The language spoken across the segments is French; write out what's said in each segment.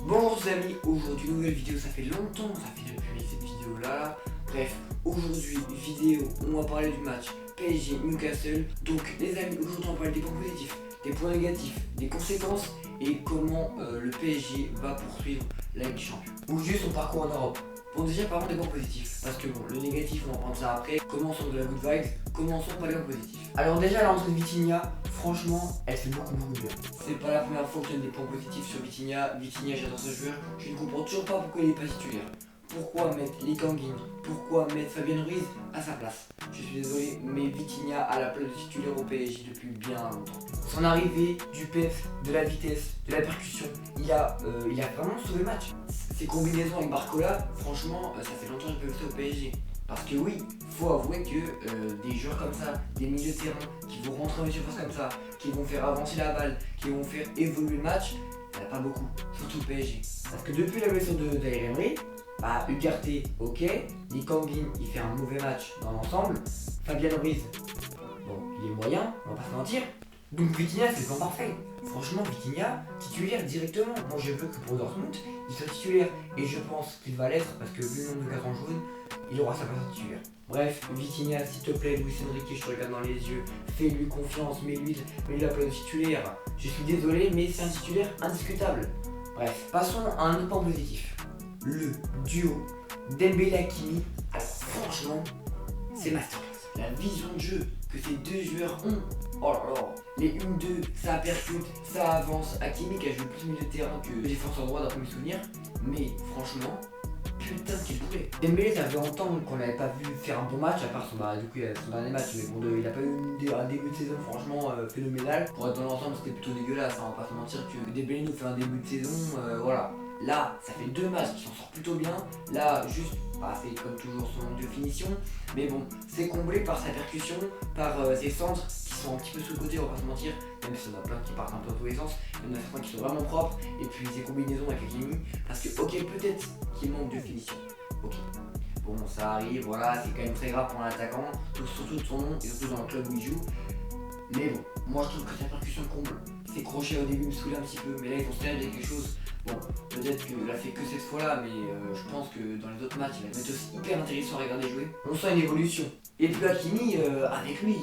Bonjour les amis, aujourd'hui nouvelle vidéo, ça fait longtemps, ça fait depuis cette vidéo là. Bref, aujourd'hui vidéo où on va parler du match PSG Newcastle. Donc les amis, aujourd'hui on va parler des points positifs, des points négatifs, des conséquences et comment le PSG va poursuivre la Ligue des Champions. Ou juste son parcours en Europe. Bon déjà parlons des points positifs, parce que bon, le négatif on va prendre ça après. Commençons de la good vibes, commençons par les points positifs. Alors déjà l'entrée de Vitinha, franchement, elle fait beaucoup bien. C'est pas la première fois que je donne des points positifs sur Vitinha. Vitinha, j'adore ce joueur. Je ne comprends toujours pas pourquoi il n'est pas titulaire. Pourquoi mettre Lee Kang-in? Pourquoi mettre Fabien Ruiz à sa place? Je suis désolé, mais Vitinha a la place de titulaire au PSG depuis bien longtemps. Son arrivée, du peps, de la vitesse, de la percussion, il a vraiment sauvé le match. Ses combinaisons avec Barcola, franchement, ça fait longtemps qu'il peut rester au PSG. Parce que oui, faut avouer que des joueurs comme ça, des milieux de terrain qui vont rentrer en surface comme ça, qui vont faire avancer la balle, qui vont faire évoluer le match, il n'y en a pas beaucoup, surtout le PSG. Parce que depuis la blessure de Zaïre Emery, bah Ugarte, ok, Lee Kang-in, il fait un mauvais match dans l'ensemble, Fabien Ruiz, bon, il est moyen, on va pas se mentir. Donc Vitinha, c'est le plan parfait. Franchement, Vitinha, titulaire directement. Moi, je veux que pour Dortmund, il soit titulaire. Et je pense qu'il va l'être parce que vu le nombre de cartons jaunes, il aura sa place de titulaire. Bref, Vitinha, s'il te plaît, Luis Enrique, je te regarde dans les yeux. Fais-lui confiance, mets-lui la place de titulaire. Je suis désolé, mais c'est un titulaire indiscutable. Bref, passons à un autre point positif. Le duo Dembélé-Hakimi. Alors franchement, c'est masterclass. La vision de jeu que ces deux joueurs ont. Oh là là, les 1-2, ça percute, ça avance. Hakimi qui a joué plus milieu de terrain que défenseur droit d'après mes souvenirs. Mais franchement, putain qu'il pourrait. Dembélé, ça fait longtemps qu'on l'avait pas vu faire un bon match, à part du coup, il a son dernier match, mais bon, il a pas eu un début de saison franchement phénoménal. Pour être dans l'ensemble, c'était plutôt dégueulasse, hein, on va pas se mentir que Dembélé nous fait un début de saison, voilà. Là, ça fait 2 matchs qui s'en sort plutôt bien. Là, juste, c'est comme toujours son manque de finition. Mais bon, c'est comblé par sa percussion, par ses centres qui sont un petit peu sous le côté, on va pas se mentir. Même si on a plein qui partent un peu dans tous les sens. Il y en a certains qui sont vraiment propres. Et puis ses combinaisons avec Hakimi. Parce que, ok, peut-être qu'il manque de finition. Ok. Bon, ça arrive, voilà, c'est quand même très grave pour un attaquant. Surtout de son nom et surtout dans le club où il joue. Mais bon, moi je trouve que sa percussion comble. Ses crochets au début me saoulaient un petit peu, mais là ils vont se dire quelque chose. Bon, peut-être qu'il a fait que cette fois-là, mais je pense que dans les autres matchs, il va être aussi hyper intéressant à regarder jouer. On sent une évolution. Et puis Hakimi, avec lui,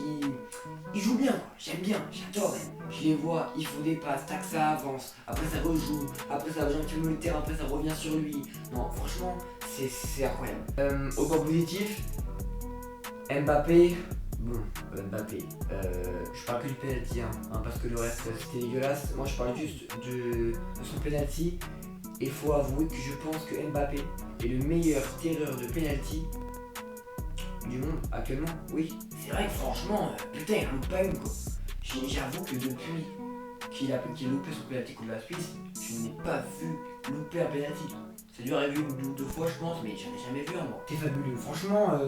il joue bien, quoi. J'aime bien, j'adore même. Je les vois, ils font des passes, tac, ça avance, après ça rejoue, après ça va un petit peu le terrain, après ça revient sur lui. Non, franchement, c'est incroyable. Au point positif, Mbappé. Bon, Mbappé, je parle que du penalty, parce que le reste c'était dégueulasse. Moi je parle juste de son penalty. Et il faut avouer que je pense que Mbappé est le meilleur tireur de penalty du monde actuellement. Oui, c'est vrai que franchement, putain, il en loupe pas une quoi. J'avoue que depuis qu'il a loupé son penalty contre la Suisse, je n'ai pas vu louper un penalty. C'est dur à vu une ou deux fois je pense, mais j'en ai jamais vu un moi. C'est fabuleux, franchement,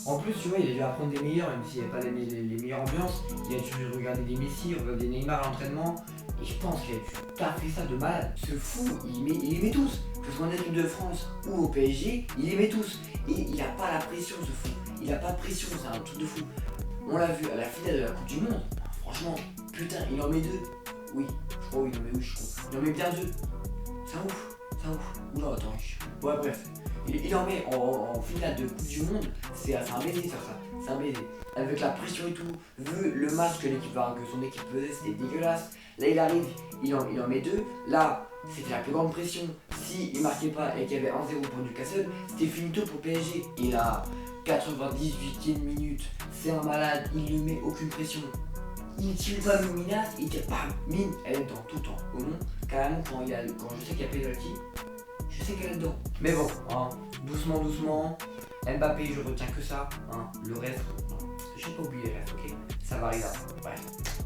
en plus tu vois il a dû apprendre des meilleurs, même s'il n'y avait pas les meilleures ambiances, il a dû regarder des Messi, regarder Neymar à l'entraînement, et je pense qu'il a dû taffer ça de malade. Ce fou, il les met tous, que ce soit en équipe de France ou au PSG, il les met tous. Et il a pas la pression ce fou, il a pas de pression, c'est un truc de fou. On l'a vu à la finale de la Coupe du Monde, franchement, putain, il en met 2. Oui, je crois, oui, il en met, oui, je crois. Il en met bien 2. C'est un ouf. Oula, attends. Ouais, bref. Il en met en finale de Coupe du Monde. C'est un baiser sur ça. C'est un baiser. Avec la pression et tout. Vu le match que son équipe faisait, c'était dégueulasse. Là, il arrive, il en met 2. Là, c'était la plus grande pression. S'il marquait pas et qu'il y avait 1-0 pour Newcastle, c'était finito pour PSG. Et là, 98e minute, c'est un malade. Il ne met aucune pression. Il tire pas Minas, il tire pas mine, elle est dedans tout le temps. Au nom, carrément quand je sais qu'il y a penalty, je sais qu'elle est dedans. Mais bon, doucement, Mbappé je retiens que ça, le reste, j'ai pas oublié le reste, ok. Ça va arriver là, bref.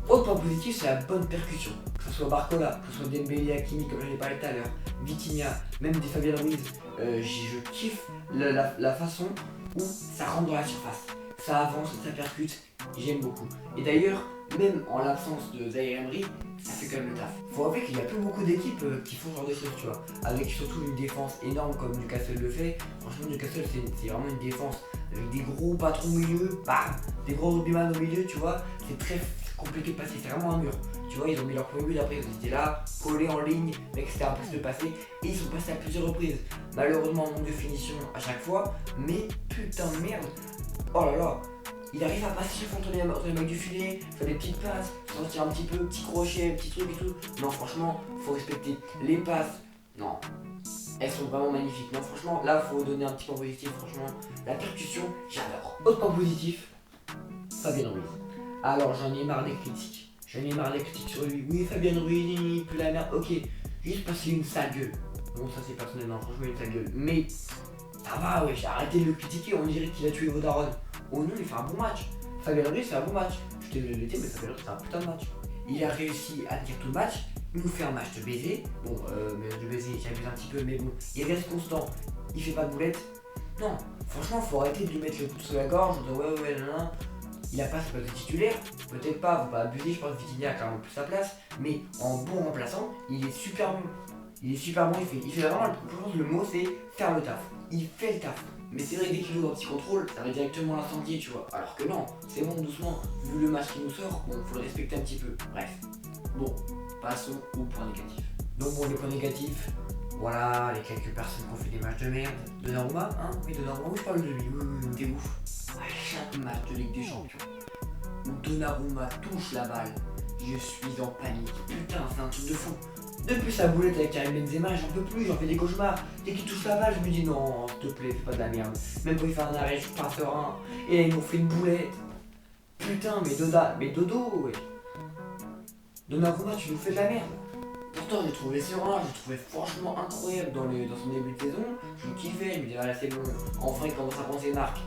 Autre point positif, c'est la bonne percussion. Que ce soit Barcola, que ce soit Dembélé, Hakimi, comme je l'ai parlé tout à l'heure, Vitinha, même des Fabien Ruiz, je kiffe la façon où ça rentre dans la surface. Ça avance, ça percute, j'aime beaucoup. Et d'ailleurs, même en l'absence de Zaïre Emery, ça fait quand même le taf. Faut avouer qu'il n'y a plus beaucoup d'équipes qui font ce genre de choses, tu vois. Avec surtout une défense énorme comme Newcastle le fait. Franchement, Newcastle, c'est vraiment une défense avec des gros patrons au milieu, des gros rugbyman au milieu, tu vois. C'est très compliqué de passer, c'est vraiment un mur. Tu vois, ils ont mis leur premier but, après ils étaient là, collés en ligne, mec c'était impossible de passer, et ils sont passés à plusieurs reprises. Malheureusement, manque de finition à chaque fois, mais putain de merde. Oh là là, il arrive à passer entre les mecs du filet, faire des petites passes, sortir un petit peu, petit crochet, petit truc et tout. Non, franchement, faut respecter les passes. Non, elles sont vraiment magnifiques. Non, franchement, là, faut donner un petit point positif. Franchement, la percussion, j'adore. Autre point positif, Fabien Ruiz. Alors, j'en ai marre des critiques. J'en ai marre des critiques sur lui. Oui, Fabien Ruiz, il pue la merde. Ok, juste parce qu'il a une sale gueule. Bon, ça c'est personnellement, franchement, il a une sale gueule. Mais ça va, ouais, j'ai arrêté de le critiquer. On dirait qu'il a tué Vodaron. Oh non, il fait un bon match. Fabien Ruiz fait un bon match. Je t'ai le dire, mais Fabien Ruiz c'est un putain de match. Il a réussi à tenir tout le match. Il nous fait un match de baiser. Bon, mais de baiser, j'abuse un petit peu, mais bon, il reste constant. Il fait pas de boulette. Non, franchement, faut arrêter de lui mettre le couteau sous la gorge. En disant ouais, non. Il a pas sa place de titulaire. Peut-être pas, faut pas abuser. Je pense que Vitinha a clairement plus sa place. Mais en bon remplaçant, il est super bon. Il est super bon, il fait vraiment, je pense que le mot c'est faire le taf. Il fait le taf. Mais c'est vrai que dès qu'il joue dans petit contrôle, ça va directement l'incendier, tu vois. Alors que non, c'est bon, doucement. Vu le match qui nous sort, bon, faut le respecter un petit peu. Bref. Bon, passons au point négatif. Donc bon, le point négatif, voilà, les quelques personnes qui ont fait des matchs de merde. Donnarumma, hein. Oui, Donnarumma, oui, je parle de lui. Oui, t'es ouf. À chaque match de Ligue des Champions, où Donnarumma touche la balle, je suis en panique. Putain, c'est un truc de fou. Depuis sa boulette avec Karim Benzema, j'en peux plus, j'en fais des cauchemars. Dès qu'il touche la balle, je me dis non, s'il te plaît, fais pas de la merde. Même quand il fait un arrêt, je suis pas serein. Et là, ils m'ont fait une boulette. Putain, mais Dodo, ouais. Donnarumma, tu nous fais de la merde. Pourtant, j'ai trouvé serein, je trouvais franchement incroyable dans son début de saison. Je le kiffais, je me disais, ah là, c'est bon, enfin, il commence à prendre ses marques.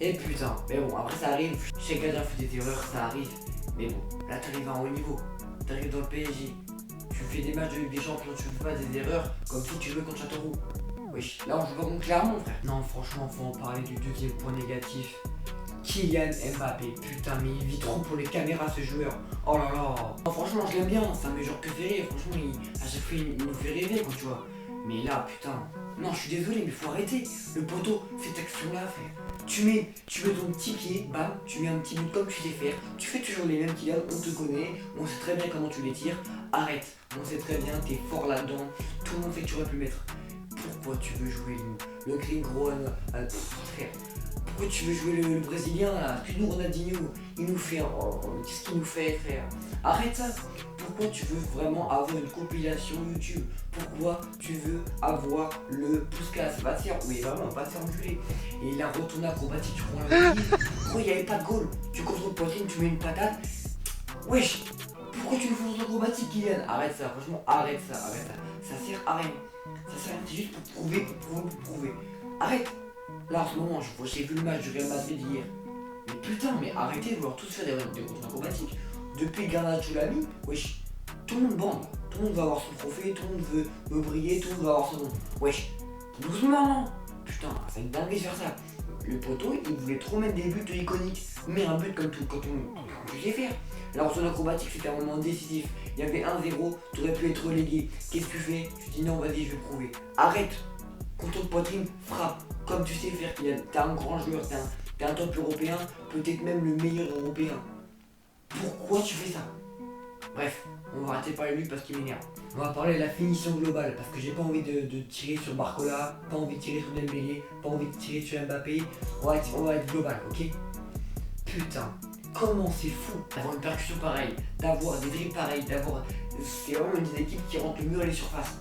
Et putain, mais bon, après ça arrive. Chaque gardien fait des erreurs, ça arrive. Mais bon, là, t'arrives à un haut niveau. T'arrives dans le PSG. Tu fais des matchs de Ligue des Champions, tu fais pas des erreurs comme si tu jouais contre Châteauroux. Wesh, là on joue pas contre Clermont, frère. Non, franchement, faut en parler du deuxième point négatif. Kylian Mbappé, putain, mais il vit trop pour les caméras ce joueur. Oh là là. Non, franchement, je l'aime bien, c'est un de mes joueurs préférés. Franchement, à chaque fois, il nous fait rêver, quand tu vois. Mais là, putain, non, je suis désolé, mais faut arrêter. Le poteau, cette action-là, frère. Tu mets ton petit pied, bam, tu mets un petit but comme tu sais faire. Tu fais toujours les mêmes Kylian, on te connaît, on sait très bien comment tu les tires. Arrête, on sait très bien, t'es fort là-dedans. Tout le monde sait que tu aurais pu mettre. Pourquoi tu veux jouer le Gringo, frère? Pourquoi tu veux jouer le Brésilien là? Puis nous, Ronaldinho, il nous fait. Oh, qu'est-ce qu'il nous fait, frère? Arrête ça! Pourquoi tu veux vraiment avoir une compilation YouTube? Pourquoi tu veux avoir le Puskas? Va te faire, oui, vraiment, va te faire enculer. Et il a retourné acrobatique, tu prends la vie. Pourquoi il n'y avait pas de goal? Tu contrôles poitrine, tu mets une patate. Wesh! Pourquoi tu me fais acrobatique, Kylian? Arrête ça, franchement, arrête ça. Ça sert à rien. Ça sert à rien, c'est juste pour prouver. Arrête! Là en ce moment, j'ai vu le match du Real Madrid hier. Mais putain, mais arrêtez de vouloir tous faire des contrôles acrobatiques. Depuis Garnacho l'a mis, wesh, tout le monde bande. Tout le monde va avoir son trophée, tout le monde veut briller, tout le monde va avoir son nom. Wesh, doucement non. Putain, c'est une dinguerie de faire ça. Le poteau, il voulait trop mettre des buts iconiques. Mais un but comme tout, quand tu sais faire. Alors son acrobatique, c'était un moment décisif. Il y avait 1-0, tu aurais pu être relégué. Qu'est-ce que tu fais? Tu dis non, vas-y, je vais prouver. Arrête. Contrôle de poitrine, frappe. Comme tu sais faire, t'es un grand joueur, t'es un top européen, peut-être même le meilleur européen. Pourquoi tu fais ça? Bref, on va arrêter de parler de lui parce qu'il m'énerve. On va parler de la finition globale parce que j'ai pas envie de tirer sur Barcola, pas envie de tirer sur Dembélé, pas envie de tirer sur Mbappé. On va être global, ok? Putain, comment c'est fou d'avoir une percussion pareille, d'avoir des dribbles pareils, c'est vraiment une des équipes qui rentre le mieux à les surfaces.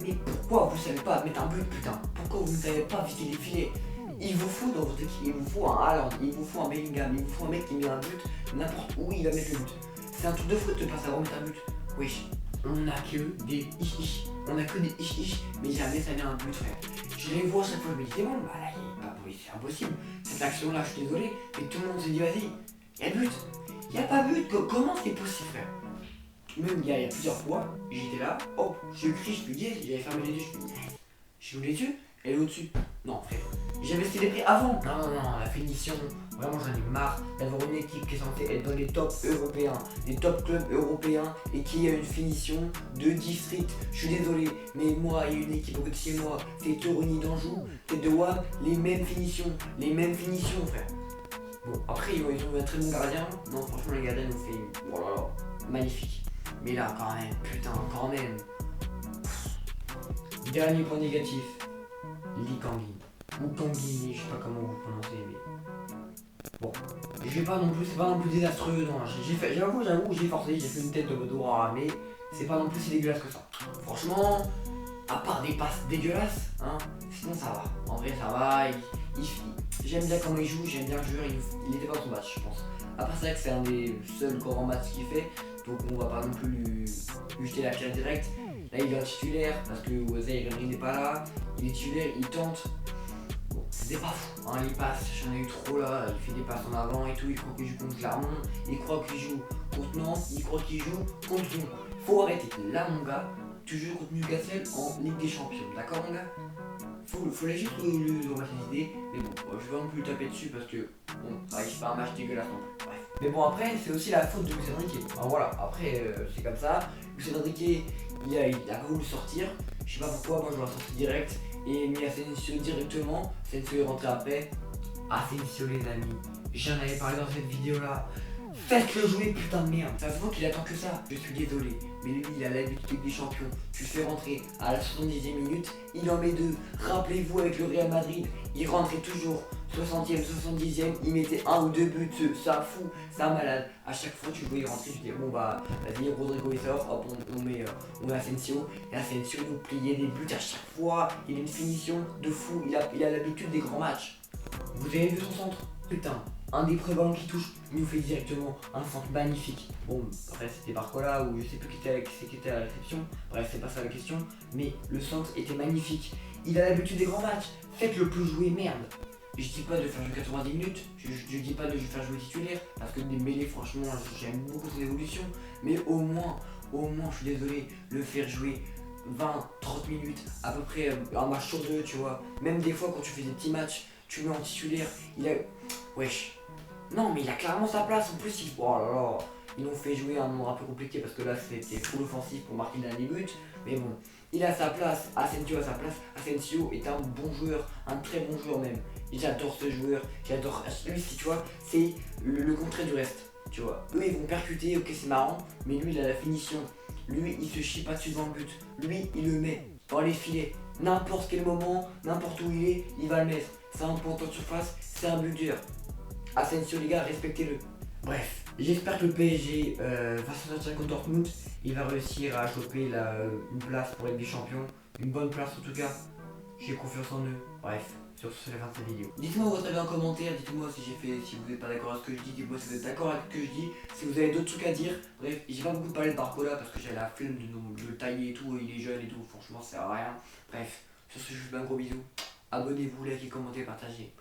Mais pourquoi vous savez pas mettre un but, putain? Pourquoi vous ne savez pas viser les filets? Il vous faut dans votre équipe, il vous faut un Haaland, il vous faut un Bellingham, il vous faut un mec qui met un but, n'importe où il va mettre le but. C'est un truc de foot de pas savoir mettre un but. Wesh, on n'a que des ish, mais jamais ça met un but, frère. Je les vois à chaque fois, je me dis, c'est bon, bah là, c'est impossible. Cette action-là, je suis désolé, mais tout le monde se dit, vas-y, y'a but. Y'a pas but, comment c'est possible, frère? Même il y a plusieurs fois, j'étais là, hop, je crie, je me dis, j'avais fermé les yeux, je me dis, j'ai ouvert les yeux, elle est au-dessus. Non, frère, j'avais célébré avant. Non, la finition, vraiment j'en ai marre d'avoir une équipe qui est censée être dans les tops européens, les top clubs européens et qui a une finition de district. Je suis désolé, mais moi, il y a une équipe au de chez moi, c'est Toroni d'Anjou, c'est de WAM, les mêmes finitions, frère. Bon, après, ils ont eu un très bon gardien. Non, franchement, les gardiens nous fait oh là là, magnifique. Mais là, quand même, putain, quand même. Dernier point négatif, Lee Kangin. Ou Kangin, je sais pas comment vous prononcez, mais bon. Je vais pas non plus, c'est pas non plus désastreux, non. J'avoue, j'ai forcé, j'ai fait une tête de mode mais c'est pas non plus si dégueulasse que ça. Franchement, à part des passes dégueulasses, hein, sinon ça va. En vrai, ça va. J'aime bien comment il joue, j'aime bien le joueur, il était pas son match, je pense. Après, c'est vrai que c'est un des seuls grands matchs qu'il fait, donc on va pas non plus lui jeter la pierre directe. Là, il est en titulaire parce que Wesley n'est pas là, il est titulaire, il tente. Bon, c'était pas fou, hein, les passes, j'en ai eu trop là, il fait des passes en avant et tout, il croit qu'il joue contre Clermont, il croit qu'il joue contre Nantes, il croit qu'il joue contre Lyon. Faut arrêter. Là, mon gars, tu joues contre Newcastle en Ligue des Champions, d'accord, mon gars? Faut juste le remettre les idées, mais bon, je vais pas non plus le taper dessus parce que bon, ça c'est pas un match dégueulasse non plus. Bref. Mais bon, après, c'est aussi la faute de Luis Enrique. Enfin, voilà, après, c'est comme ça. Luis Enrique, il a pas voulu sortir, je sais pas pourquoi, moi je l'ai sorti direct et mis Asensio directement. Asensio est rentré après. Asensio, les amis, j'en avais parlé dans cette vidéo là. Faites-le jouer, putain de merde. Ça se voit qu'il attend que ça. Je suis désolé. Mais lui, il a l'habitude des champions. Tu le fais rentrer à la 70e minute, il en met deux. Rappelez-vous avec le Real Madrid, il rentrait toujours 60e, 70e, il mettait un ou deux buts. Ça fou, ça malade. À chaque fois, tu le voyais rentrer, tu dis bon bah, vas-y, Rodrigo il sort, hop, on met Asensio. Et Asensio nous pliait des buts à chaque fois. Il a une finition de fou. Il a l'habitude des grands matchs. Vous avez vu son centre? Putain, un des premiers ballons qui touche, il nous fait directement un centre magnifique. Bon, après c'était Barcola ou je sais plus qui était à la réception. Bref, c'est pas ça la question. Mais le centre était magnifique. Il a l'habitude des grands matchs. Faites-le plus jouer, merde. Je dis pas de faire jouer 90 minutes, je dis pas de faire jouer titulaire, parce que des mêlées, franchement, j'aime beaucoup son évolution. Mais au moins, je suis désolé, le faire jouer 20-30 minutes, à peu près un match sur deux, tu vois. Même des fois, quand tu fais des petits matchs, tu le mets en titulaire, il a... Wesh. Non, mais il a clairement sa place. En plus, oh là là, ils l'ont fait jouer un nombre un peu compliqué parce que là, c'était full offensif pour marquer le dernier but. Mais bon, il a sa place. Asensio a sa place. Asensio est un bon joueur, un très bon joueur même. J'adore ce joueur. J'adore. Lui, tu vois, c'est le contraire du reste. Tu vois, eux, ils vont percuter. Ok, c'est marrant. Mais lui, il a la finition. Lui, il se chie pas dessus dans le but. Lui, il le met dans les filets. N'importe quel moment, n'importe où il est, il va le mettre. C'est un ponton de surface, c'est un buteur. Asensio, les gars, respectez-le. Bref, j'espère que le PSG va s'en sortir contre Dortmund. Il va réussir à choper une place pour être des champions. Une bonne place en tout cas. J'ai confiance en eux. Bref, sur ce, c'est la fin de cette vidéo. Dites-moi votre avis en commentaire. Dites-moi si vous n'êtes pas d'accord avec ce que je dis. Dites-moi si vous êtes d'accord avec ce que je dis. Si vous avez d'autres trucs à dire. Bref, j'ai pas beaucoup parlé de Barcola parce que j'ai la flemme de le tailler et tout. Il est jeune et tout. Franchement, ça sert à rien. Bref, sur ce, je vous fais un gros bisou. Abonnez-vous, likez, commentez, partagez.